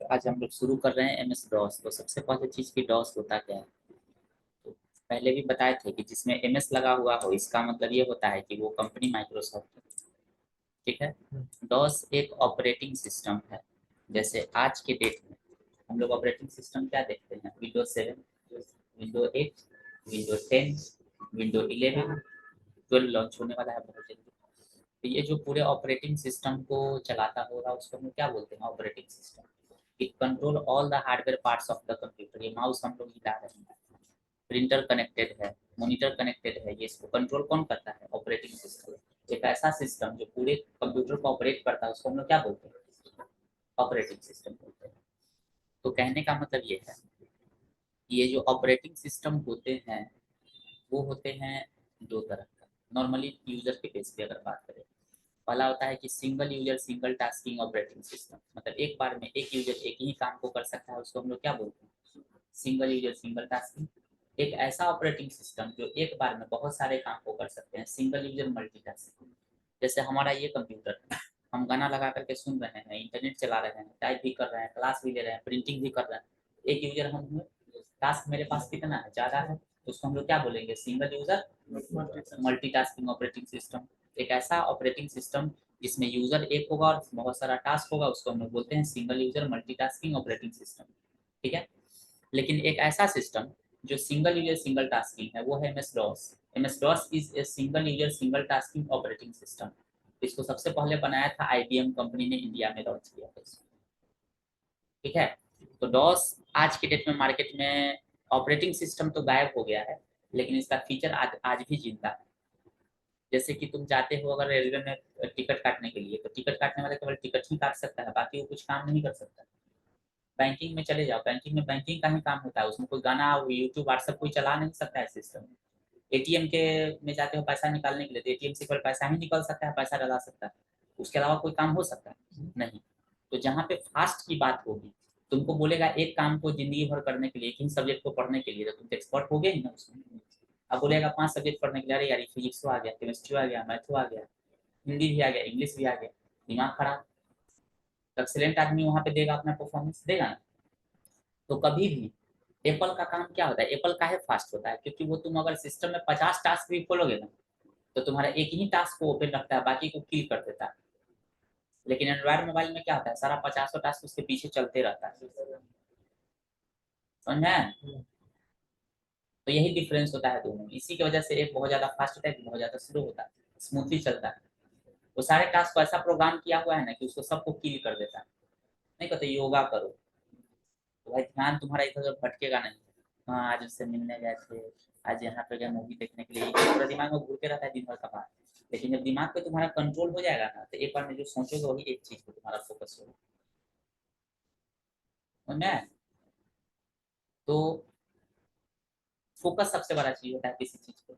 आज हम लोग शुरू कर रहे हैं एमएस डॉस। तो सबसे पहले चीज की डॉस होता क्या है, तो पहले भी बताए थे कि जिसमें एमएस लगा हुआ हो इसका मतलब ये होता है कि वो कंपनी माइक्रोसॉफ्ट है। ठीक है। डॉस एक ऑपरेटिंग सिस्टम है। जैसे आज के डेट में हम लोग ऑपरेटिंग सिस्टम क्या देखते हैं, Windows 7, window 8, window 10, window 11, 12 launch होने वाला है बहुत जल्दी। तो ये जो पूरे ऑपरेटिंग सिस्टम को चलाता होगा उसको हम क्या बोलते हैं, operating system. It control all the hardware parts of the computer. ये माउस हम लोग हिला रहे हैं, प्रिंटर कनेक्टेड है, मॉनिटर कनेक्टेड है, ये इसको कंट्रोल कौन करता है, ऑपरेटिंग सिस्टम। एक ऐसा सिस्टम जो पूरे कंप्यूटर को ऑपरेट करता है उसको हम लोग क्या बोलते हैं, ऑपरेटिंग सिस्टम बोलते हैं। तो कहने का मतलब ये है, ये जो ऑपरेटिंग सिस्टम होते हैं वो होते हैं दो तरह का। नॉर्मली यूजर के बेस पे अगर बात करें, पहला होता है कि single user single tasking operating system. मतलब एक बार में एक यूजर एक ही काम को कर सकता है, उसको हम लोग क्या बोलते हैं, सिंगल यूजर सिंगल टास्किंग। एक ऐसा ऑपरेटिंग सिस्टम जो एक बार में बहुत सारे काम को कर सकते हैं, सिंगल यूजर मल्टीटास्किंग। जैसे हमारा ये कंप्यूटर है, हम गाना लगा करके सुन रहे हैं, इंटरनेट चला रहे हैं, टाइप भी कर रहे हैं, क्लास भी ले रहे हैं, प्रिंटिंग भी कर रहे हैं। एक यूजर हम हैं, टास्क मेरे पास कितना है, ज़्यादा है, तो उसको हम लोग क्या बोलेंगे, single user multitasking operating system. एक ऐसा ऑपरेटिंग सिस्टम जिसमें यूजर एक होगा और बहुत सारा टास्क होगा उसको हम लोग बोलते हैं single user multitasking operating system. ठीक है। लेकिन एक ऐसा सिस्टम जो सिंगल यूजर सिंगल टास्किंग है वो है MS DOS. MS DOS is a single user single tasking operating system. इसको सबसे पहले बनाया था आईबीएम कंपनी ने, इंडिया में लॉन्च किया था इसको। ठीक है। तो डॉस आज के डेट में मार्केट में ऑपरेटिंग सिस्टम तो गायब हो गया है, लेकिन इसका फीचर आज भी जिंदा है। जैसे कि तुम जाते हो अगर रेलवे में टिकट काटने के लिए, तो टिकट काटने वाला केवल टिकट ही काट सकता है, बाकी वो कुछ काम नहीं कर सकता। बैंकिंग में चले जाओ, बैंकिंग में बैंकिंग का ही काम होता है, उसमें कोई गाना यूट्यूब व्हाट्सएप कोई चला नहीं सकता है सिस्टम। एटीएम के में जाते हो पैसा निकालने के लिए, तो एटीएम से केवल पैसा ही निकल सकता है, पैसा डला सकता है, उसके अलावा कोई काम हो सकता है नहीं। तो जहाँ पे फास्ट की बात होगी, तुमको बोलेगा एक काम को जिंदगी भर करने के लिए, एक ही सब्जेक्ट को पढ़ने के लिए, तो तुम तो एक्सपर्ट हो गए ही ना उसमें। अब बोलेगा 5 सब्जेक्ट पढ़ने के लिए, अरे यार फिजिक्स आ गया, केमिस्ट्री आ गया, मैथ्स आ गया, हिंदी भी आ गया, इंग्लिश भी आ गया, दिमाग खराब। एक्सीलेंट आदमी वहां पे देगा, अपना परफॉर्मेंस देगा ना। तो कभी भी एप्पल का काम क्या होता है, एप्पल का है फास्ट होता है, क्योंकि वो तुम अगर सिस्टम में 50 टास्क भी खोलोगे ना, तो तुम्हारा एक ही टास्क को ओपन रखता है, बाकी को किल कर देता है। लेकिन एंड्रॉइड मोबाइल में क्या होता है, सारा 50 टास्क उसके पीछे चलते रहता है। समझ में। तो यही डिफरेंस होता है दोनों में। इसी की वजह से एक बहुत ज्यादा फास्ट होता है, एक बहुत ज्यादा स्लो होता है, स्मूथली चलता है। वो सारे टास्क को ऐसा प्रोग्राम किया हुआ है ना कि उसको सबको किल कर देता है। नहीं कहते योगा करो, तो भाई ध्यान तुम्हारा इधर उधर भटकेगा नहीं। हाँ आज उससे मिलने गए थे, आज यहाँ पे गए मूवी देखने के लिए, ये पूरा दिमाग में घूरते रहता है दिन भर का बात। लेकिन जब दिमाग पे तुम्हारा कंट्रोल हो जाएगा ना, तो एक बार में जो सोचोगे वही एक चीज पे तुम्हारा फोकस होगा। समझ में। तो फोकस सबसे बड़ा चीज होता है किसी चीज पे।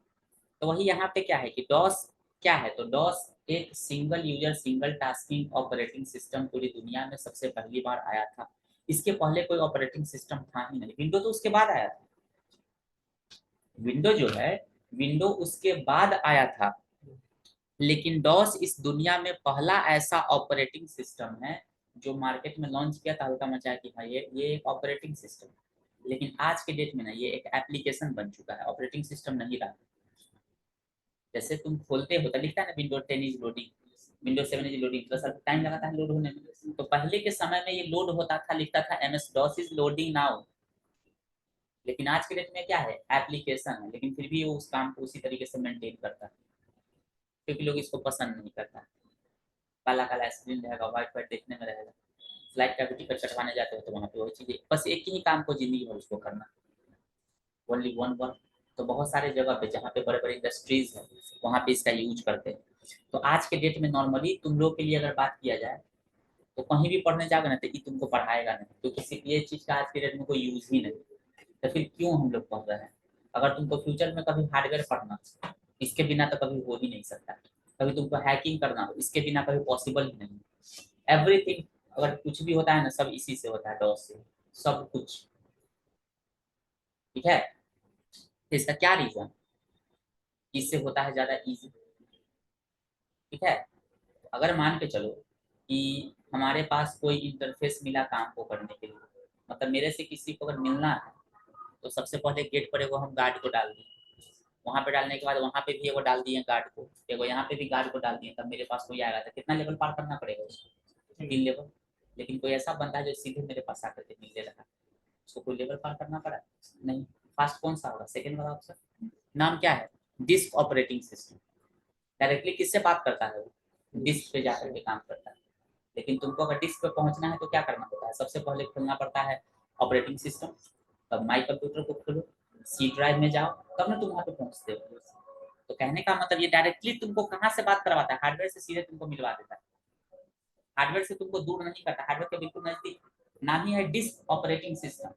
तो वही यहाँ पे क्या है कि डॉस क्या है, तो डॉस एक single user single tasking operating system पूरी दुनिया में सबसे पहली बार आया था। इसके पहले कोई ऑपरेटिंग सिस्टम था ही नहीं, विंडो तो उसके बाद आया था। विंडो जो है, विंडो उसके बाद आया था। लेकिन डॉस इस दुनिया में पहला ऐसा ऑपरेटिंग सिस्टम है जो मार्केट में लॉन्च किया था, हल्का मचा कि हाँ ये एक ऑपरेटिंग सिस्टम। लेकिन आज के डेट में ना ये एक एप्लीकेशन बन चुका है, ऑपरेटिंग सिस्टम नहीं रहा। जैसे तुम खोलते हो तो लिखता है ना window 10 is loading, window 7 is loading, थोड़ा सा टाइम लगाता है लोड होने में। तो पहले के समय में ये लोड होता था, लिखता था MS DOS is loading now. लेकिन आज के डेट में क्या है, एप्लीकेशन है, लेकिन फिर भी वो उस काम को उसी तरीके से मेंटेन करता है, क्योंकि लोग इसको पसंद नहीं करता। काला काला स्क्रीन रहेगा, व्हाइट व्हाइट देखने में रहेगा। फ्लाइट का भी टिकट कटवाने जाते हो तो वहाँ पे वही चीज़, बस एक ही काम को जिंदगी भर उसको करना, ओनली वन वर्क। तो बहुत सारे जगह पे जहाँ पे बड़े बड़े इंडस्ट्रीज है वहाँ पे इसका यूज करते हैं। तो आज के डेट में नॉर्मली तुम लोग के लिए अगर बात किया जाए, तो कहीं भी पढ़ने जाओगे ना तो ये तुमको पढ़ाएगा नहीं, तो किसी ये चीज़ का आज के डेट में कोई यूज ही नहीं। तो फिर क्यों हम लोग पढ़ रहे हैं। अगर तुमको फ्यूचर में कभी हार्डवेयर पढ़ना, इसके बिना तो कभी हो ही नहीं सकता। कभी तुमको हैकिंग करना हो, इसके बिना कभी पॉसिबल ही नहीं। एवरीथिंग, अगर कुछ भी होता है ना सब इसी से होता है, डॉस से सब कुछ। ठीक है। तो इसका क्या रीजन, इससे होता है ज्यादा इजी। ठीक है। अगर मान के चलो कि हमारे पास कोई इंटरफेस मिला काम को करने के लिए, मतलब मेरे से किसी को अगर मिलना है तो सबसे पहले गेट पर एगो हम गार्ड को डाल दिए, वहां पे डालने के बाद वहां पे भी एगो डाल दिए गार्ड को, एगो यहाँ पे भी गार्ड को डाल दिए, तब मेरे पास कोई आएगा तो कितना लेवल पार करना पड़ेगा उसको, 3 लेवल। लेकिन कोई ऐसा बंदा है जो सीधे मेरे पास आकर के मिलने लगा, उसको कोई लेवल पार करना पड़ा नहीं। फास्ट कौन सा होगा, सेकंड वाला ऑप्शन। नाम क्या है, डिस्क ऑपरेटिंग सिस्टम। डायरेक्टली किससे बात करता है वो, डिस्क पे जाकर के काम करता है। लेकिन तुमको अगर डिस्क पे पहुंचना है तो क्या करना पड़ता है, सबसे पहले खोलना पड़ता है ऑपरेटिंग सिस्टम, तब माई कंप्यूटर को खोलो, सी ड्राइव में जाओ, तब ना तुम वहां पे पहुंचते हो। तो कहने का मतलब ये डायरेक्टली तुमको कहाँ से बात करवाता है, हार्डवेयर से सीधे तुमको मिलवा देता है, हार्डवेयर से तुमको दूर नहीं करता, हार्डवेयर के बिल्कुल नजदीक। नाम ही है डिस्क ऑपरेटिंग सिस्टम।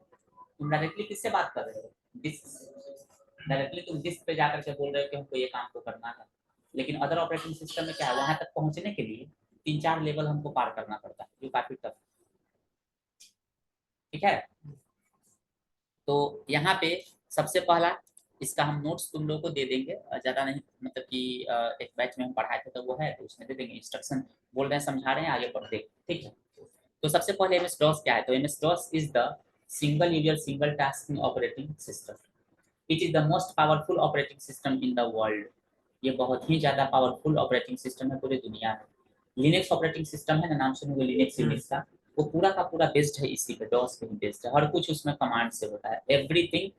तुम डायरेक्टली किससे बात कर रहे हो, डिस्क। डायरेक्टली तुम डिस्क पे जाकर के बोल रहे हो कि हमको ये काम को करना है। लेकिन अदर ऑपरेटिंग सिस्टम में क्या है, वहां तक पहुंचने के लिए 3-4 लेवल हमको पार करना पड़ता है, जो काफी टफ। ठीक है, तो यहाँ पे सबसे पहला इसका हम नोट्स तुम लोगों को दे देंगे, ज्यादा नहीं, मतलब कि एक बैच में हम पढ़ाए थे तो वो है, तो उसमें दे देंगे इंस्ट्रक्शन, बोल रहे हैं समझा रहे हैं, आगे पढ़ते हैं, ठीक है। तो सबसे पहले एमएस डॉस क्या है, तो MS DOS is the single user single tasking operating system. It is the most powerful operating system in the world. ये बहुत ही ज्यादा पावरफुल ऑपरेटिंग सिस्टम है पूरी दुनिया में। लिनक्स ऑपरेटिंग सिस्टम है ना, नाम सुनोगे लिनक्स यूनिक्स का, वो पूरा का पूरा बेस्ड है इसी पे, डॉस पे ही बेस्ड है। हर कुछ उसमें कमांड से होता है, एवरीथिंग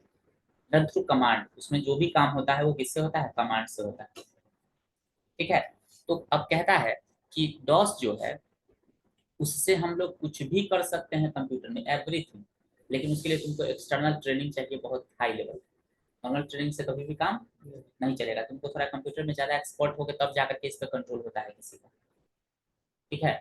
डन थ्रू कमांड। उसमें जो भी काम होता है वो किससे होता है, कमांड से होता है। ठीक है, तो अब कहता है कि डॉस जो है उससे हम लोग कुछ भी कर सकते हैं कंप्यूटर में, एवरीथिंग। लेकिन उसके लिए तुमको एक्सटर्नल ट्रेनिंग चाहिए, बहुत हाई लेवल। नॉर्मल ट्रेनिंग से कभी भी काम नहीं चलेगा, तुमको थोड़ा कंप्यूटर में ज्यादा एक्सपर्ट हो गए तब जाकर के इस पर कंट्रोल होता है किसी का। ठीक है,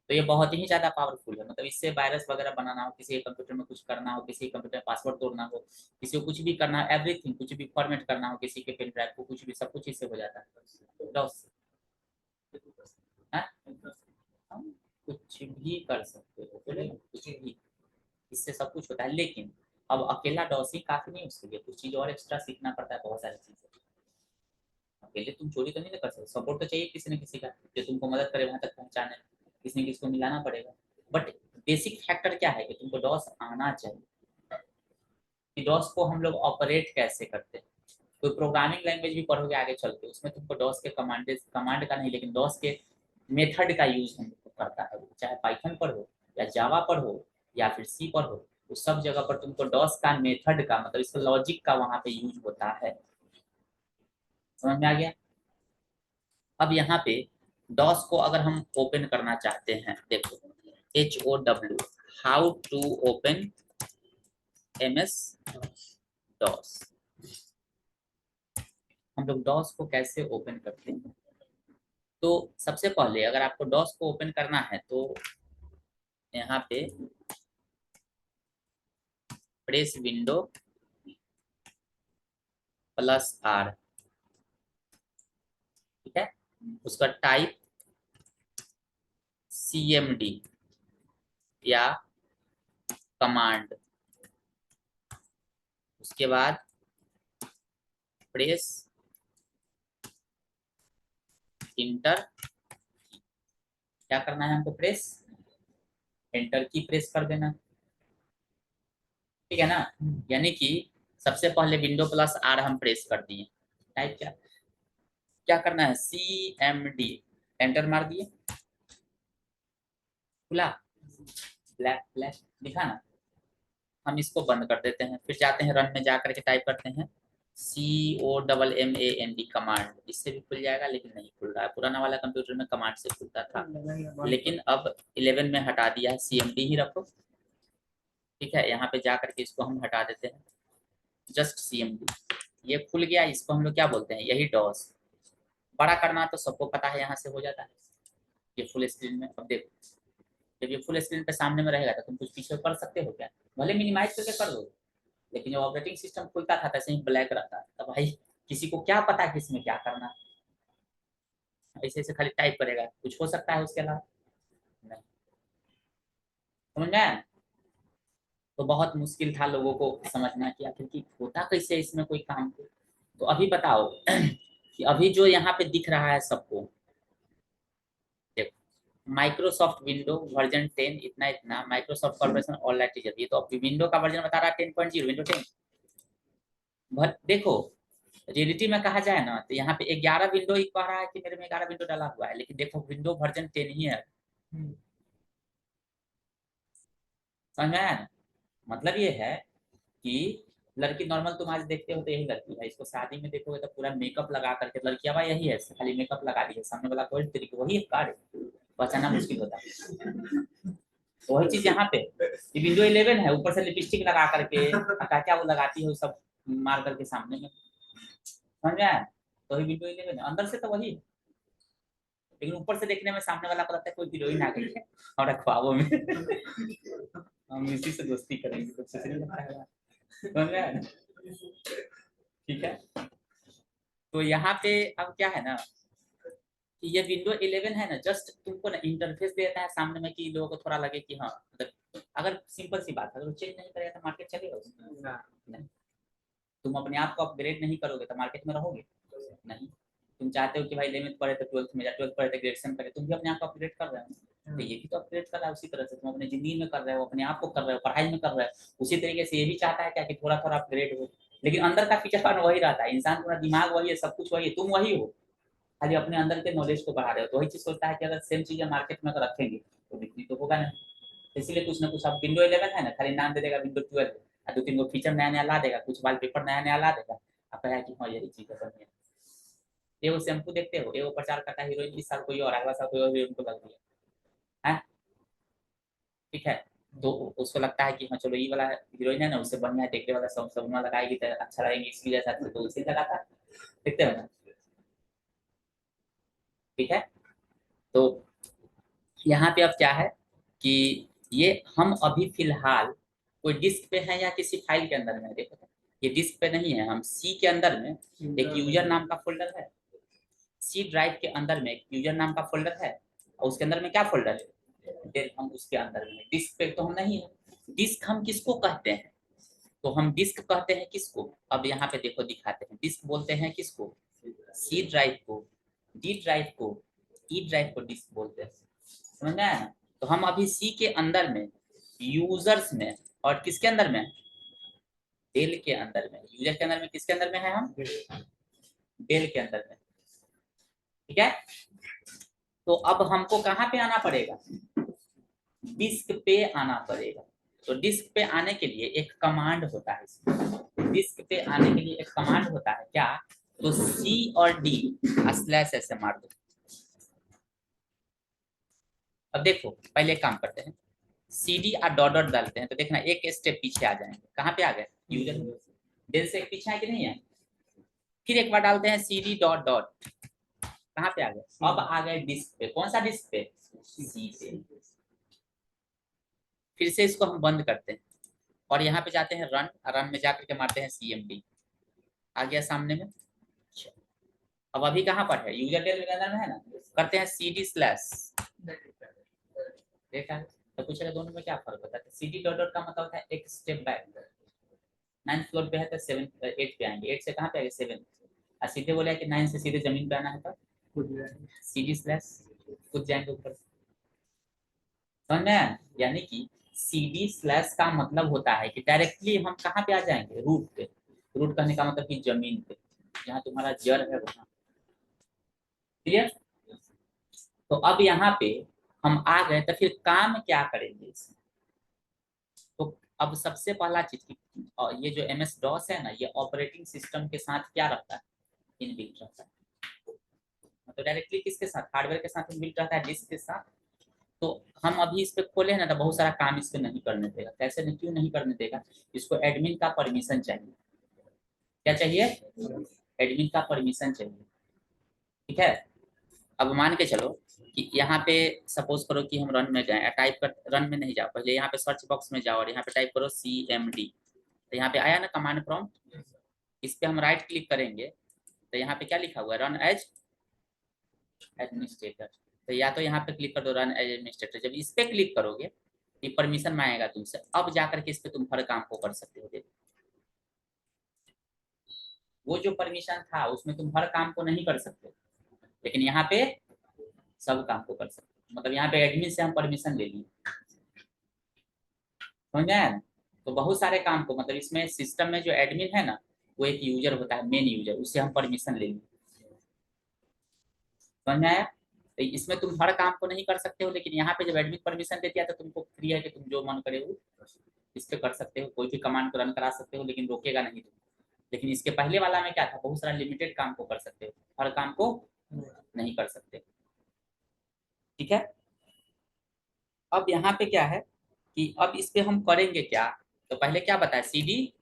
तो ये बहुत ही ज्यादा पावरफुल है, मतलब इससे वायरस वगैरह बनाना हो, किसी के कंप्यूटर में कुछ करना हो, किसी के कंप्यूटर में पासवर्ड तोड़ना हो, किसी को कुछ भी करना हो, एवरीथिंग, कुछ भी फॉर्मेट करना हो किसी के पेन ड्राइव को, कुछ भी, सब कुछ इससे हो जाता है डॉस। हम कुछ भी कर सकते हो, बोले कुछ भी, इससे सब कुछ होता है। लेकिन अब अकेला डॉस ही काफी नहीं, उसके लिए कुछ चीज और एक्स्ट्रा सीखना पड़ता है, बहुत सारी चीजें। अकेले तुम चोरी तो नहीं ना कर सकते, सपोर्ट तो चाहिए किसी न किसी का जो तुमको मदद करे वहां तक पहुंचाने में, किसी न किसी को मिलाना पड़ेगा। बट बेसिक फैक्टर क्या है कि तुमको डॉस आना चाहिए, कि डॉस को हम लोग ऑपरेट कैसे करते हैं। कोई प्रोग्रामिंग लैंग्वेज भी पढ़ोगे आगे चल के, उसमें तुमको डॉस के कमांड का नहीं, लेकिन डॉस के मेथड का यूज हम करता है, चाहे पाइथन पढ़ो या जावा पढ़ो या फिर सी पढ़ो, उस सब जगह पर तुमको डॉस का मेथड का, मतलब इसका लॉजिक का वहां पे यूज होता है। समझ में आ गया। अब यहाँ पे डॉस को अगर हम ओपन करना चाहते हैं, देखो HOW, how to open MS DOS. हम लोग डॉस को कैसे ओपन करते हैं, तो सबसे पहले अगर आपको डॉस को ओपन करना है तो यहाँ पे प्रेस विंडो +R, ठीक है, उसका टाइप CMD या कमांड, उसके बाद प्रेस इंटर। क्या करना है हमको, प्रेस एंटर की प्रेस कर देना, ठीक है ना। यानी कि सबसे पहले विंडो +R हम प्रेस कर दिए, टाइप क्या क्या करना है, CMD, एंटर मार दिए, खुला, ब्लैक ब्लैक दिखा ना। हम इसको बंद कर देते हैं, फिर जाते हैं रन में, जाकर के टाइप करते हैं COMMAND कमांड, इससे भी खुल जाएगा, लेकिन नहीं खुल रहा है। पुराना वाला कंप्यूटर में कमांड से खुलता था, लेकिन अब 11 में हटा दिया है, CMD ही रखो। ठीक है, यहाँ पे जाकर के इसको हम हटा देते हैं, जस्ट CMD, ये खुल गया। इसको हम लोग क्या बोलते हैं, यही डॉस। बड़ा करना तो सबको पता है, यहाँ से हो जाता है ये फुल स्क्रीन में। अब देखो, जब ये फुल स्क्रीन पे सामने में रहेगा तो तुम कुछ पीछे कर सकते हो क्या, भले मिनिमाइज करके कर दो। लेकिन जब ऑपरेटिंग सिस्टम खुलता था तैसे ही ब्लैक रहता है, तब भाई किसी को क्या पता है कि इसमें क्या करना है, ऐसे ऐसे खाली टाइप करेगा, कुछ हो सकता है उसके अलावा नहीं। समझ में आया? तो बहुत मुश्किल था लोगों को समझना कि आखिर की होता कैसे इसमें कोई काम को। तो अभी बताओ कि अभी जो यहाँ पे दिख रहा है सबको, देखो माइक्रोसॉफ्ट विंडो वर्जन 10 इतना इतना, माइक्रोसॉफ्ट कॉर्पोरेशन ऑल लाइट, ये तो अब विंडो का वर्जन बता रहा है 10.0 विंडो 10। देखो रियलिटी में कहा जाए ना तो यहाँ पे 11 विंडो ही कह रहा है कि मेरे में 11 विंडो डाला हुआ है, लेकिन देखो विंडो वर्जन 10 ही है। समझ में आया ना? मतलब ये है कि लड़की नॉर्मल तुम आज देखते हो तो यही लड़की है, इसको शादी में देखोगे तो पूरा मेकअप लगा करके, लड़की अब यही है, खाली मेकअप लगा दी है, सामने वाला कोई तरीके वही कार्ड पहचाना मुश्किल होता है। तो वही चीज यहाँ पे विंडो 11 है, ऊपर से लिपस्टिक लगा करके क्या क्या वो लगाती है वो सब मार करके सामने में, समझ में आया? तो वही विंडो 11 है, अंदर से तो वही है, लेकिन ऊपर से देखने में सामने वाला को लगता है कोई हीरोइन आ गई है हमारे ख्वाबों में। हम इसी से दोस्ती करेंगे, कुछ ऐसे नहीं लगता है, समझ में आया ना? ठीक है, तो यहाँ पे अब क्या है ना कि ये विंडो 11 है ना, जस्ट तुमको ना इंटरफेस देता है सामने में कि लोगों को थोड़ा लगे कि हाँ मतलब, अगर सिंपल सी बात है, अगर चेंज नहीं करेगा तो मार्केट चलेगा उसमें? नहीं। तुम अपने आप को अपग्रेड नहीं करोगे तो मार्केट में रहोगे नहीं। तुम चाहते हो कि भाई 11th पढ़े तो 12th में, या 12th पढ़े तो ग्रेजुएशन करे, तुम भी अपने आप को अपग्रेड कर रहे हो, तो ये भी तो अपग्रेड कर रहा है उसी तरह से, तुम अपनी जिंदगी में कर रहे हो, अपने आप को कर रहे हो, पढ़ाई में कर रहे हो, उसी तरीके से ये भी चाहता है क्या कि थोड़ा थोड़ा अपग्रेड हो, लेकिन अंदर का फीचर वही रहता है, इंसान पूरा दिमाग वही है, सब कुछ वही है, तुम वही हो, खाली अपने अंदर के नॉलेज को बढ़ा रहे हो। तो वही चीज सोचता है कि अगर सेम चीजें मार्केट में अगर रखेंगे तो बिक्री तो होगा नहीं, इसीलिए कुछ ना कुछ, अब विंडो 11 है ना, खाली नाम दे देगा विंडो 12, और 2-3 गो फीचर नया नया ला देगा, कुछ वॉलपेपर नया नया ला देगा, अब कहेगा कि हाँ यही चीज है बढ़िया। ये वो शैम्पू देखते हो, ये वो प्रचार करता है हीरोइन, इस साल कोई और, अगला साल कोई और हीरोइन को लग दिया है, ठीक है, तो उसको लगता है कि हाँ चलो ये वाला हीरोइन है ना, उससे बढ़िया देखने वाला सब सब लगाएगी तो अच्छा लगेगी, इसकी जैसा तो उसे लगाता है, देखते हो ना? ठीक है, तो यहाँ पे अब क्या है कि ये हम अभी फिलहाल कोई डिस्क पे है या किसी फाइल के अंदर में है, देखो ये डिस्क पे नहीं है, हम सी के अंदर में एक यूजर नाम का फोल्डर है, सी ड्राइव के अंदर में एक यूजर नाम का फोल्डर है, और उसके अंदर में क्या फोल्डर है, फिर हम उसके अंदर में, डिस्क पे तो हम नहीं है। डिस्क हम किसको कहते हैं, तो हम डिस्क कहते हैं किसको, अब यहाँ पे देखो दिखाते हैं, डिस्क बोलते हैं किसको, सी ड्राइव को, डी ड्राइव को, ई ड्राइव को डिस्क बोलते हैं, समझ में आया ना? तो हम अभी सी के अंदर में, यूजर्स में, और किसके अंदर में, डेल के अंदर में, यूजर के अंदर में, किसके अंदर में है हम, डेल के अंदर में, ठीक है। तो अब हमको कहाँ पे आना पड़ेगा, डिस्क पे आना पड़ेगा। तो डिस्क पे आने के लिए एक कमांड होता है, डिस्क पे आने के लिए एक कमांड होता है क्या, तो सी और डी स्लैश ऐसे मार दो। अब देखो पहले काम करते हैं, सी डी और डॉट डॉट डालते हैं तो देखना एक स्टेप पीछे आ जाएंगे, कहाँ पे आ गए, यूजर डेल से एक पीछे है कि नहीं है, फिर एक बार डालते हैं सी डी डॉट डॉट, कहाँ पे आ गए, अब आ गए डिस्क पे, कौन सा डिस्क पे, सी पे, फिर से इसको हम बंद करते हैं और यहाँ पे जाते हैं रन, रन में जाकर के मारते हैं CMD, आ गया सामने में। अब अभी कहाँ पर है, यूजर डेल के अंदर में है ना, करते हैं CD स्लैश, देखा है? तो पूछेगा दोनों में क्या फर्क होता है, CD डॉट डॉट का मतलब है एक स्टेप बैक, 9th फ्लोर पे है तो 7 8 पे आएंगे, 8 से कहाँ पे आएंगे 7, और सीधे बोले कि 9 से सीधे जमीन पे आना है तो CD स्लैश कूद जाएंगे ऊपर, समझ में आया? यानी कि CD स्लैश का मतलब होता है कि डायरेक्टली हम कहाँ पे आ जाएंगे, रूट पे, रूट करने का मतलब कि जमीन पे, जहाँ तुम्हारा जड़ है वहाँ, क्लियर? तो अब यहाँ पे हम आ गए तो फिर काम क्या करेंगे इसमें, तो अब सबसे पहला चीज की, ये जो MS DOS है ना, ये ऑपरेटिंग सिस्टम के साथ क्या रखता है, इनबिल्ट रहता है, तो डायरेक्टली किसके साथ, हार्डवेयर के साथ इनबिल्ट रहता है, डिस्क के साथ। तो हम अभी इस पे खोले ना तो बहुत सारा काम इस पे नहीं करने देगा, कैसे नहीं, क्यों नहीं करने देगा, इसको एडमिन का परमिशन चाहिए, क्या चाहिए, एडमिन का परमिशन चाहिए, ठीक है। अब मान के चलो कि यहाँ पे सपोज करो कि हम रन में गए, टाइप कर, रन में नहीं जाओ, पहले यहाँ पे सर्च बॉक्स में जाओ और यहाँ पे टाइप करो CMD, तो यहाँ पे आया ना कमांड प्रॉम्प्ट, इस पे हम राइट क्लिक करेंगे तो यहाँ पे क्या लिखा हुआ है, रन एज एडमिनिस्ट्रेटर, तो या तो यहाँ पे क्लिक कर दो रन एज एडमिनिस्ट्रेटर, जब इस पे क्लिक करोगे ये परमिशन मांगेगा तुमसे, अब जाकर के इस पे तुम हर काम को कर सकते हो, देखो वो जो परमिशन था उसमें तुम हर काम को नहीं कर सकते, लेकिन यहाँ पे सब काम को कर सकते, मतलब यहाँ पे एडमिन से हम परमिशन ले लिए, समझ में आया ना? तो बहुत सारे काम को मतलब इसमें सिस्टम में जो एडमिन है ना, वो एक यूजर होता है, मेन यूजर, उससे हम परमिशन ले लिए, समझ में आया? तो इसमें तुम हर काम को नहीं कर सकते हो, लेकिन यहाँ पे जब एडमिन परमिशन दे दिया तो तुमको फ्री है कि तुम जो मन करे वो इस पे कर सकते हो, कोई भी कमांड को रन करा सकते हो, लेकिन रोकेगा नहीं तुम। लेकिन इसके पहले वाला में क्या था, बहुत सारा लिमिटेड काम को कर सकते हो, हर काम को नहीं कर सकते। ठीक है, अब यहाँ पे क्या है कि अब इस पे हम करेंगे क्या, तो पहले क्या बताया, सीडी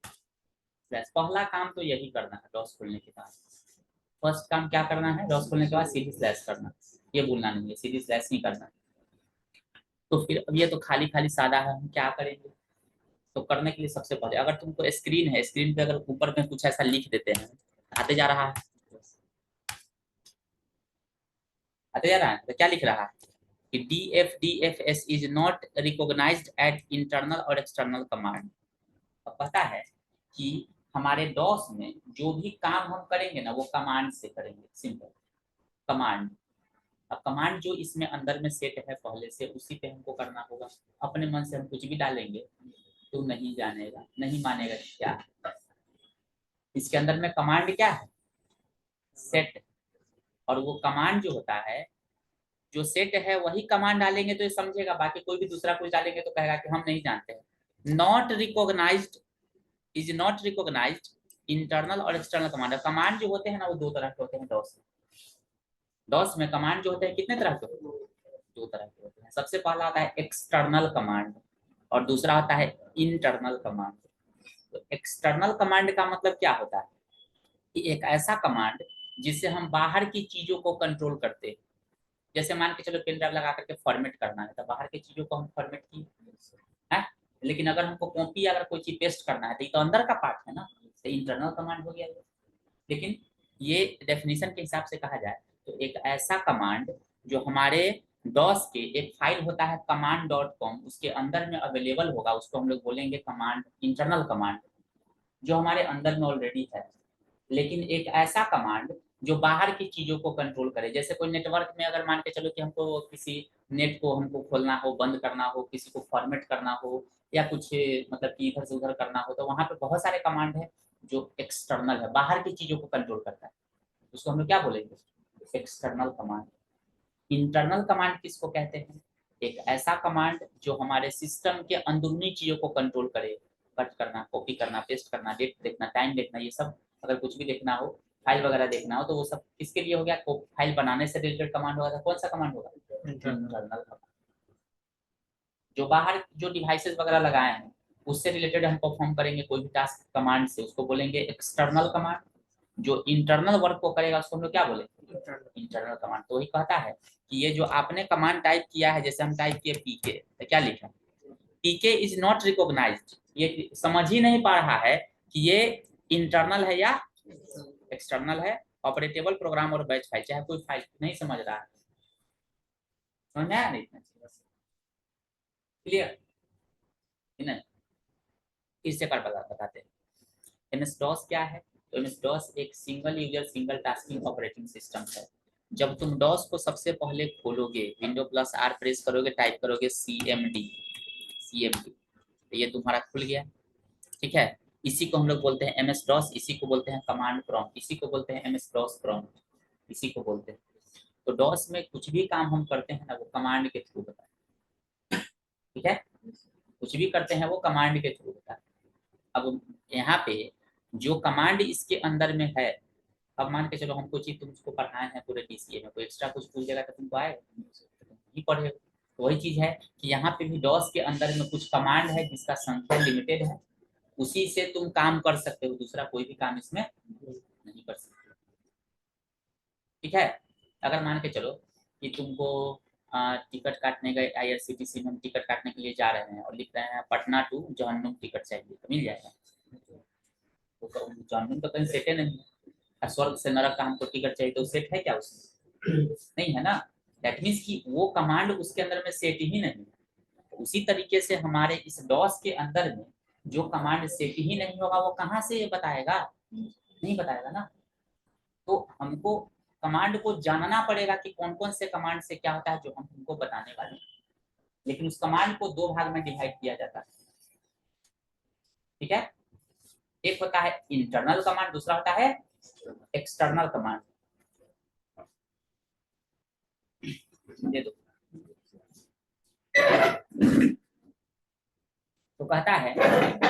स्लैश, पहला काम तो यही करना है डॉस खोलने के बाद। फर्स्ट काम क्या करना है, डॉस खोलने के बाद सीडी स्लैश करना, ये भूलना नहीं है, सीडी स्लैश नहीं करना। तो फिर अब ये तो खाली खाली सादा है, हम क्या करेंगे? तो करने के लिए सबसे पहले अगर तुमको स्क्रीन है, स्क्रीन पे अगर ऊपर में कुछ ऐसा लिख देते हैं, आते जा रहा है, आते जा रहा है, तो क्या लिख रहा है कि DFDFS is not recognised at internal और एक्सटर्नल कमांड। अब पता है कि हमारे डॉस में जो भी काम हम करेंगे ना, वो कमांड से करेंगे, सिंपल कमांड। अब कमांड जो इसमें अंदर में सेट है पहले से, उसी पे हमको करना होगा। अपने मन से हम कुछ भी डालेंगे तो नहीं जानेगा, नहीं मानेगा क्या। इसके अंदर में कमांड क्या है, सेट। और वो कमांड जो होता है, जो सेट है वही कमांड डालेंगे तो ये समझेगा, बाकी कोई भी दूसरा कुछ डालेंगे तो कहेगा कि हम नहीं जानते हैं। Not recognised, is not recognised internal और एक्सटर्नल कमांड। कमांड जो होते हैं ना, वो दो तरह के होते हैं डॉस में। डॉस में कमांड जो होते हैं कितने तरह के होते हैं, दो तरह के होते हैं। सबसे पहला आता है एक्सटर्नल कमांड और दूसरा होता है इंटरनल कमांड। तो एक्सटर्नल कमांड का मतलब क्या होता है कि एक ऐसा कमांड जिससे हम बाहर की चीजों को कंट्रोल करते हैं। जैसे मान के चलो पेन ड्राइव लगा करके फॉर्मेट करना है, तो बाहर की चीजों को हम फॉर्मेट किए है, लेकिन अगर हमको कॉपी अगर कोई चीज पेस्ट करना है तो ये तो अंदर का पार्ट है ना, तो इंटरनल कमांड हो गया। लेकिन ये डेफिनेशन के हिसाब से कहा जाए तो एक ऐसा कमांड जो हमारे डॉस के एक फाइल होता है command.com, उसके अंदर में अवेलेबल होगा, उसको हम लोग बोलेंगे कमांड, इंटरनल कमांड, जो हमारे अंदर में ऑलरेडी है। लेकिन एक ऐसा कमांड जो बाहर की चीजों को कंट्रोल करे, जैसे कोई नेटवर्क में अगर मान के चलो कि हमको किसी नेट को हमको खोलना हो, बंद करना हो, किसी को फॉर्मेट करना हो, या कुछ मतलब कि इधर से उधर करना हो, तो वहां पे बहुत सारे कमांड है जो एक्सटर्नल है, बाहर की चीजों को कंट्रोल करता है, उसको हम लोग क्या बोलेंगे, एक्सटर्नल कमांड। इंटरनल कमांड किसको कहते हैं, एक ऐसा कमांड जो हमारे सिस्टम के अंदरूनी चीजों को कंट्रोल करे, कट करना, कॉपी करना, पेस्ट करना, डेट देखना, टाइम देखना, ये सब अगर कुछ भी देखना हो, फाइल वगैरह देखना हो, तो वो सब किसके लिए हो गया, फाइल बनाने से रिलेटेड कमांड होगा। कौन सा कमांड होगा, इंटरनल कमांड। जो बाहर जो डिवाइसेस वगैरह लगाए हैं उससे रिलेटेड हम परफॉर्म करेंगे कोई भी टास्क कमांड से, उसको बोलेंगे एक्सटर्नल कमांड। जो इंटरनल वर्क को करेगा उसको हम लोग क्या बोलेंगे, इंटरनल कमांड। तो वही कहता है कि ये जो आपने कमांड टाइप किया है, जैसे हम टाइप किए पीके, तो क्या लिखा, पीके इज नॉट रिकॉग्नाइज्ड, ये समझ ही नहीं पा रहा है कि ये इंटरनल है या एक्सटर्नल है, ऑपरेटेबल प्रोग्राम और बैच फाइल, चाहे कोई फाइल नहीं समझ रहा है। समझ में आया नहीं, क्लियर नहीं, इससे कर बताते हैं। एमएस डॉस क्या है, तो एमएस डॉस एक single user single tasking operating system है। जब तुम डॉस को सबसे पहले खोलोगे, विंडो प्लस आर प्रेस करोगे, टाइप करोगे CMD, तो ये तुम्हारा खुल गया। ठीक है, इसी को हम लोग बोलते हैं एमएस डॉस, इसी को बोलते हैं कमांड प्रॉम्प्ट, इसी को बोलते हैं एमएस डॉस प्रॉम्प्ट, इसी को बोलते हैं। तो डॉस में कुछ भी काम हम करते हैं ना, वो कमांड के थ्रू होता है। ठीक है, कुछ भी करते हैं वो कमांड के थ्रू होता है। अब यहाँ पे जो कमांड इसके अंदर में है, अब मान के चलो हम कोई चीज तुमको पढ़ाए हैं पूरे DCA में, कोई एक्स्ट्रा कुछ पूछ देगा तो तुमको आएगा, नहीं पढ़े। तो वही चीज है कि यहाँ पे भी डॉस के अंदर में कुछ कमांड है जिसका संख्या लिमिटेड है, उसी से तुम काम कर सकते हो, दूसरा कोई भी काम इसमें नहीं कर सकते। ठीक है, अगर मान के चलो कि तुमको टिकट काटने गए, IRCTC में हम टिकट काटने के लिए जा रहे हैं और लिख रहे हैं पटना टू जहन्नुम टिकट चाहिए, तो मिल जाएगा। तो जहन्नुम तो कहीं सेटे नहीं है, स्वर्ग से नरक का हमको टिकट चाहिए, तो सेट है क्या उसमें, नहीं है ना। दैट मीन्स कि वो कमांड उसके अंदर में सेट ही नहीं है। उसी तरीके से हमारे इस डॉस के अंदर में जो कमांड सेट ही नहीं होगा, वो कहाँ से बताएगा, नहीं बताएगा ना। तो हमको कमांड को जानना पड़ेगा कि कौन कौन से कमांड से क्या होता है, जो हम तुमको बताने वाले हैं। लेकिन उस कमांड को दो भाग में डिवाइड किया जाता है, ठीक है। एक होता है इंटरनल कमांड, दूसरा होता है एक्सटर्नल कमांड। दे दो। तो कहता है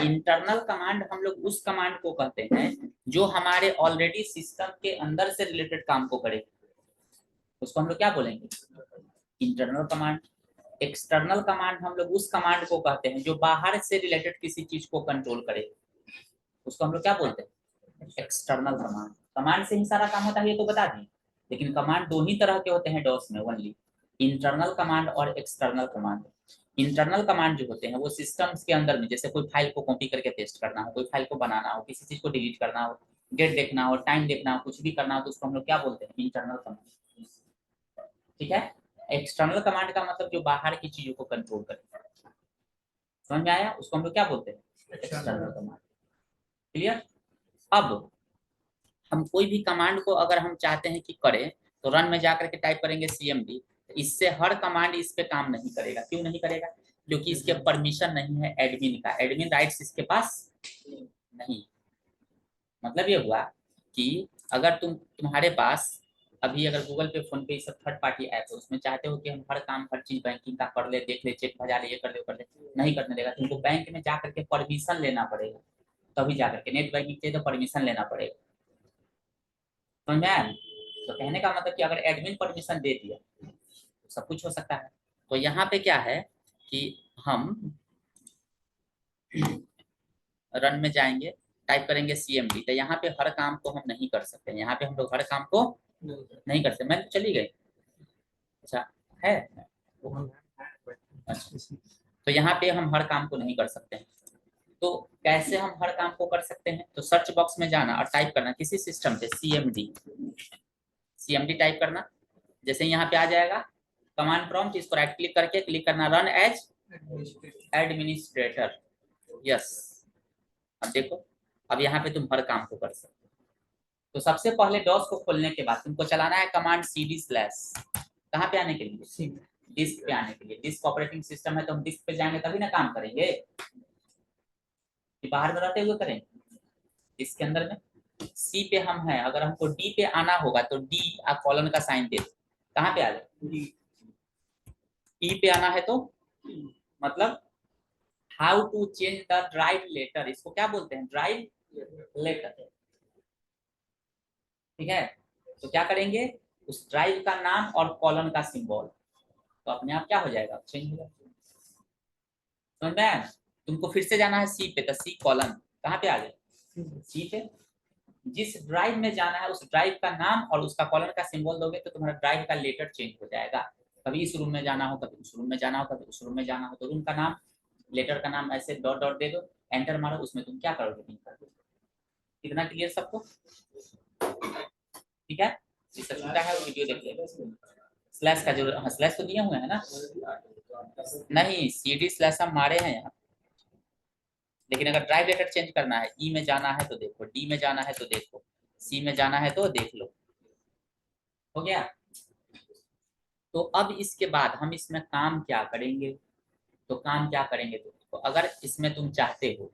इंटरनल कमांड हम लोग उस कमांड को कहते हैं जो हमारे ऑलरेडी सिस्टम के अंदर से रिलेटेड काम को करे, उसको हम लोग क्या बोलेंगे, इंटरनल कमांड। एक्सटर्नल कमांड हम लोग उस कमांड को कहते हैं जो बाहर से रिलेटेड किसी चीज को कंट्रोल करे, उसको हम लोग क्या बोलते हैं, एक्सटर्नल कमांड। कमांड से ही सारा काम होता है ये तो बता दें, लेकिन कमांड दो ही तरह के होते हैं डॉस में ओनली, इंटरनल कमांड और एक्सटर्नल कमांड। इंटरनल कमांड जो होते हैं वो सिस्टम्स के अंदर में, जैसे कोई फाइल को कॉपी करके पेस्ट करना हो, कोई फाइल को बनाना हो, किसी चीज को डिलीट करना हो, डेट देखना हो, टाइम देखना हो, कुछ भी करना हो, तो उसको हम लोग क्या बोलते हैं, इंटरनल कमांड, ठीक है। एक्सटर्नल कमांड का मतलब जो बाहर की चीजों को कंट्रोल करे, समझ में आया, उसको हम लोग क्या बोलते हैं, एक्सटर्नल कमांड। क्लियर। अब हम कोई भी कमांड को अगर हम चाहते हैं कि करें, तो रन में जाकर के टाइप करेंगे cmd। इससे हर कमांड इस पे काम नहीं करेगा। क्यों नहीं करेगा, क्योंकि इसके परमिशन नहीं है एडमिन का, एडमिन राइट्स इसके पास नहीं। मतलब ये हुआ कि अगर तुम्हारे पास अभी अगर गूगल पे, फोन पे, सब थर्ड पार्टी ऐप है, उसमें चाहते हो कि हम हर काम हर चीज बैंकिंग का कर ले, देख ले, चेक भजा ले, ये कर ले, वो कर ले, नहीं करने देगा। तुमको बैंक में जाकर के परमिशन लेना पड़ेगा, तभी जाकर के नेट बैंकिंग चाहिए तो परमिशन लेना पड़ेगा, समझ में आया। तो कहने का मतलब कि अगर एडमिन परमिशन दे दिया तो सब कुछ हो सकता है। तो यहाँ पे क्या है कि हम रन में जाएंगे, टाइप करेंगे cmd, तो यहाँ पे हर काम को हम नहीं कर सकते, यहाँ पे हम लोग हर काम को नहीं कर सकते। मैं चली गई, अच्छा है, अच्छा। तो यहाँ पे हम हर काम को नहीं कर सकते हैं। तो कैसे हम हर काम को कर सकते हैं, तो सर्च बॉक्स में जाना और टाइप करना किसी सिस्टम पे cmd टाइप करना। जैसे यहाँ पे आ जाएगा कमांड प्रॉम्प्ट, इसको राइट क्लिक करके क्लिक करना रन एज एडमिनिस्ट्रेटर, यस। अब देखो, अब यहाँ पे तुम हर काम को कर सकते हो। तो सबसे पहले डॉस को खोलने के बाद तुमको चलाना है कमांड cd/, कहाँ पे आने के लिए, डिस्क पे आने के लिए। डिस्क ऑपरेटिंग सिस्टम है तो हम डिस्क पे जाएंगे तभी ना काम करेंगे, कि बाहर में रहते हुए करेंगे। इसके अंदर में सी पे हम हैं, अगर हमको डी पे आना होगा तो डी कॉलन का साइन दे दो, कहाँ पे आ जाए, ई पे आना है तो मतलब how to change the drive letter, इसको क्या बोलते हैं, ड्राइव लेटर, ठीक है। तो क्या करेंगे, उस ड्राइव का नाम और कॉलन का सिंबल, तो अपने आप क्या हो जाएगा, चेंज हो जाएगा, समझ में आया। तुमको फिर से जाना है सी पे, तो सी कॉलन कहाँ पे आ जाए, सी पे। जिस ड्राइव में जाना है उस ड्राइव का नाम और उसका कॉलम का सिंबल दोगे तो तुम्हारा ड्राइव का लेटर चेंज हो जाएगा। कभी इस रूम में जाना हो, कभी उस रूम में जाना हो, कभी उस रूम में जाना हो, तो रूम का नाम, लेटर का नाम ऐसे डॉट डॉट दे दो, एंटर मारो, उसमें तुम क्या करोगे, पिन कर दो। इतना क्लियर सबको, ठीक है। जिससे छूटा है वो वीडियो देख लेगा। स्लैश का जो, हाँ स्लैश तो दिए हुए हैं ना, नहीं cd/ हम मारे हैं यहाँ। लेकिन अगर ड्राइव लेटर चेंज करना है, ई में जाना है तो देखो, डी में जाना है तो देखो, सी में जाना है तो देख लो, हो गया। तो अब इसके बाद हम इसमें काम क्या करेंगे, तो काम क्या करेंगे, तो अगर इसमें तुम चाहते हो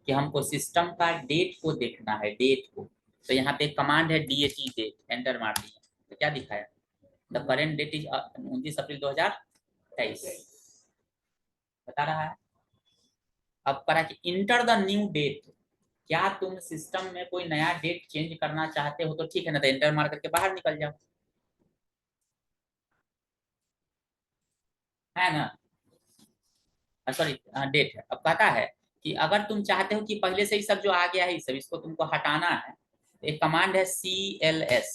कि हमको सिस्टम का डेट को देखना है, डेट को, तो यहाँ पे कमांड है DAT डेट, एंटर मार दिया तो क्या दिखाया, द करेंट डेट इज 29 अप्रैल 2023 बता रहा है। अब करा कि इंटर द न्यू डेट, क्या तुम सिस्टम में कोई नया डेट चेंज करना चाहते हो तो ठीक है ना, तो एंटर मार करके बाहर निकल जाओ, है ना, सॉरी डेट है। अब कहता है कि अगर तुम चाहते हो कि पहले से ही सब जो आ गया है सब इसको तुमको हटाना है, तो एक कमांड है CLS,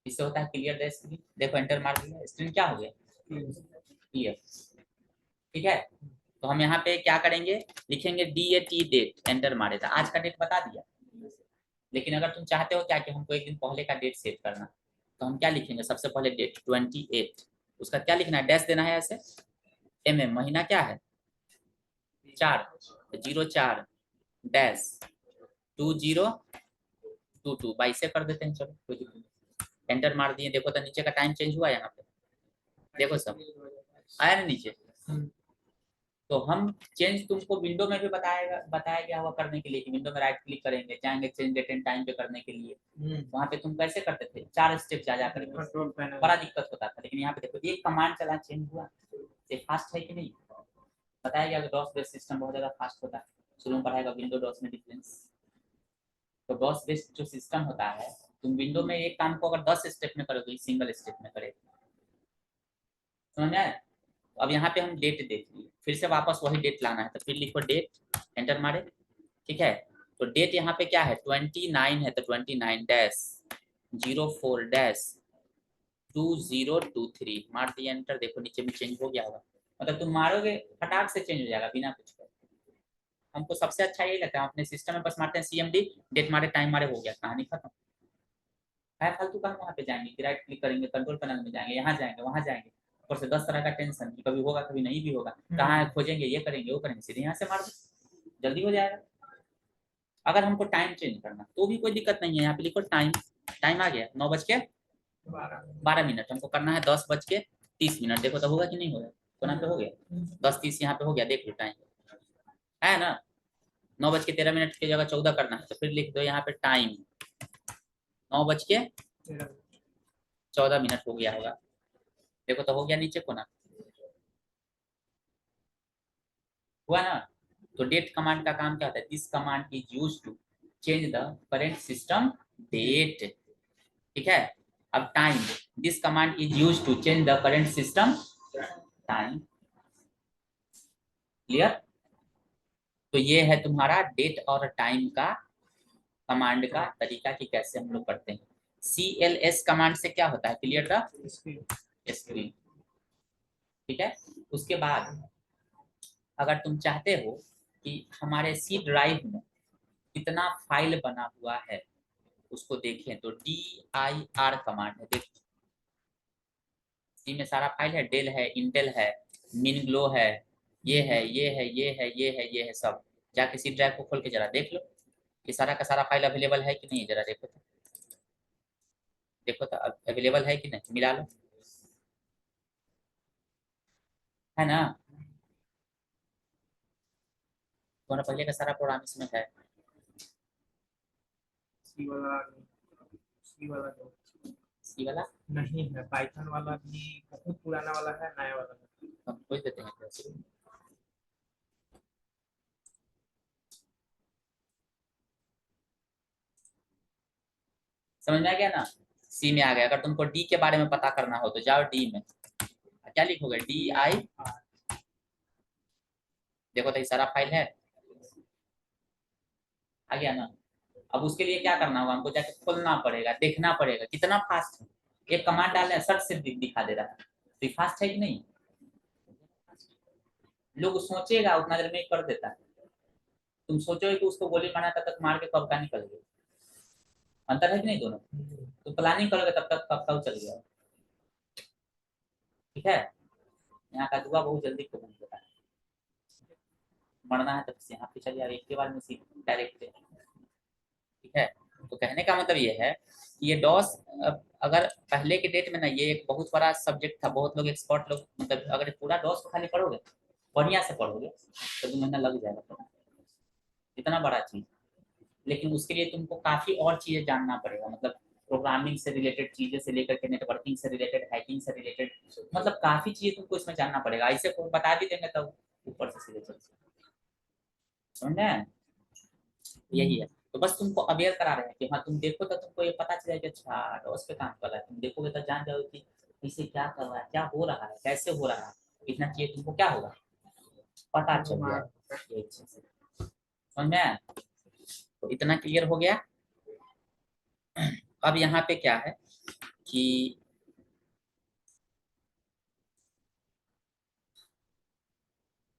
इससे होता है क्लियर द स्क्रीन। देखो एंटर मार दिया, स्क्रीन क्या हो गया, क्लियर, ठीक है। तो हम यहाँ पे क्या करेंगे, लिखेंगे DAT डेट, एंटर मारे था, आज का डेट बता दिया। लेकिन अगर तुम चाहते हो क्या कि हमको एक दिन पहले का डेट सेट करना, तो हम क्या लिखेंगे, सबसे पहले डेट 28, उसका क्या लिखना है, डैश देना है ऐसे, महीना क्या है 4, 04 डैश 20 2 22 से कर देते हैं, चलो कोई दिक्कत नहीं। एंटर मार दिए, देखो तो नीचे का टाइम चेंज हुआ यहाँ पे, देखो सब आया ना नीचे। तो हम चेंज तुमको विंडो में भी बताया गया हुआ करने के लिए कि विंडो में राइट क्लिक करेंगे, जाएंगे चेंज डेट एंड टाइम पे करने के लिए। वहाँ पे तुम कैसे करते थे, 4 स्टेप जा कर बड़ा दिक्कत होता था। लेकिन यहाँ पे देखो एक कमांड चला चेंज हुआ, ये फास्ट है कि नहीं। बताया गया डॉस बेस्ड सिस्टम बहुत ज्यादा फास्ट होता है। शुरू में पढ़ाएगा विंडो डॉस में डिफरेंस। तो डॉस बेस्ड जो सिस्टम होता है, तुम विंडो में एक काम को अगर 10 स्टेप में करोगे, सिंगल स्टेप में करेगा, समझ में आया। अब यहाँ पे हम डेट देख लिए, फिर से वापस वही डेट लाना है, तो फिर लिखो डेट, एंटर मारे, ठीक है। तो डेट यहाँ पे क्या है, 29 है, तो 29 डैश 04 डैश 2023 मार दिया एंटर। देखो नीचे में चेंज हो गया होगा, मतलब तुम मारोगे फटाक से चेंज हो जाएगा बिना कुछ करे। हमको सबसे अच्छा यही लगता है, अपने सिस्टम में बस मारते हैं CMD, डेट मारे टाइम मारे, हो गया, कहानी खत्म है। फालतू का हम वहाँ पे जाएंगे, राइट क्लिक करेंगे, कंट्रोल पैनल में जाएंगे, यहाँ जाएंगे, वहाँ जाएंगे, ऊपर से 10 तरह का टेंशन कि कभी होगा कभी नहीं भी होगा, कहाँ है खोजेंगे, ये करेंगे वो करेंगे, सीधे यहाँ से मार दो, जल्दी हो जाएगा। अगर हमको टाइम चेंज करना तो भी कोई दिक्कत नहीं है, यहाँ पे लिखो टाइम, टाइम आ गया 9:12 हमको करना है 10:30। देखो तो होगा कि नहीं होगा, कोना पे हो गया 10:30, यहाँ पे हो गया, देख लो टाइम है ना। 9:13 की जगह 14 करना है, तो फिर लिख दो यहाँ पे टाइम 9:14 हो गया होगा, देखो तो हो गया नीचे कोना, हुआ ना। तो डेट कमांड का काम क्या होता है, this command is used to change the current system date, ठीक है। अब time, this command is used to change the current system time, clear. तो ये है तुम्हारा डेट और टाइम का कमांड का तरीका कि कैसे हम लोग करते हैं। CLS कमांड से क्या होता है, क्लियर था, स्क्रीन, ठीक है। उसके बाद अगर तुम चाहते हो कि हमारे C ड्राइव में कितना फाइल बना हुआ है उसको देखें, तो DIR कमांड है, देखो सी में सारा फाइल है, डेल है, इंटेल है, मिनग्लो है, ये है, ये है, ये है, ये है, ये है, सब जाके सी ड्राइव को खोल के जरा देख लो, ये सारा का सारा फाइल अवेलेबल है कि नहीं, जरा देखो तो, देखो तो अवेलेबल है कि नहीं, मिला लो, है ना। तुम्हारा पहले का सारा प्रोग्राम इसमें है। सी वाला सी वाला सी वाला नहीं है, पाइथन वाला भी बहुत पुराना वाला है, नया वाला है। हम खोज देते हैं कैसे। समझ में आ गया ना, सी में आ गया। अगर तुमको डी के बारे में पता करना हो तो जाओ डी में, क्या लिखोगे, DI, देखो तो ये सारा फाइल है, आ गया ना। अब उसके लिए क्या करना होगा, हमको जाके खोलना पड़ेगा, देखना पड़ेगा कितना फास्ट है। एक कमांड डालने सर्च से दिखा दे रहा है, तो फास्ट है कि नहीं। लोग सोचेगा उतना देर में कर देता है, तुम सोचोगे कि उसको गोली मारना तब तक मार के कब का निकल गया, अंतर है कि नहीं दोनों। तो प्लानिंग करोगे तब तक कब का चल गया, ठीक है। यहाँ का दुआ बहुत जल्दी खत्म होता है, मरना है तो यहाँ पे चल जाओ एक के बाद में सीधे डायरेक्ट, ठीक है। तो कहने का मतलब ये है कि ये डॉस अगर पहले के डेट में ना ये एक बहुत बड़ा सब्जेक्ट था, बहुत लोग एक्सपर्ट लोग, मतलब अगर पूरा डॉस को खाली पढ़ोगे, बढ़िया से पढ़ोगे तो 2 महीना लग जाएगा पढ़ने, इतना बड़ा चीज। लेकिन उसके लिए तुमको काफी और चीजें जानना पड़ेगा, मतलब प्रोग्रामिंग से रिलेटेड चीजें से लेकर के नेटवर्किंग से रिलेटेड, हैकिंग से रिलेटेड, मतलब काफी चीजें तुमको इसमें जानना पड़ेगा। ऐसे को बता भी देंगे तब ऊपर से सीधे चल, समझ में, यही है। तो बस तुमको अवेयर करा रहे हैं कि हाँ तुम देखो तो तुमको ये पता चलेगा कि अच्छा डॉस पे काम कर रहा है, तुम देखोगे तो जान जाओगे कि इसे क्या कर रहा है, क्या हो रहा है, कैसे हो रहा है, इतना चाहिए तुमको क्या होगा, पता चल जाएगा ये चीज, समझ में आया? तो इतना क्लियर हो गया। अब यहाँ पे क्या है कि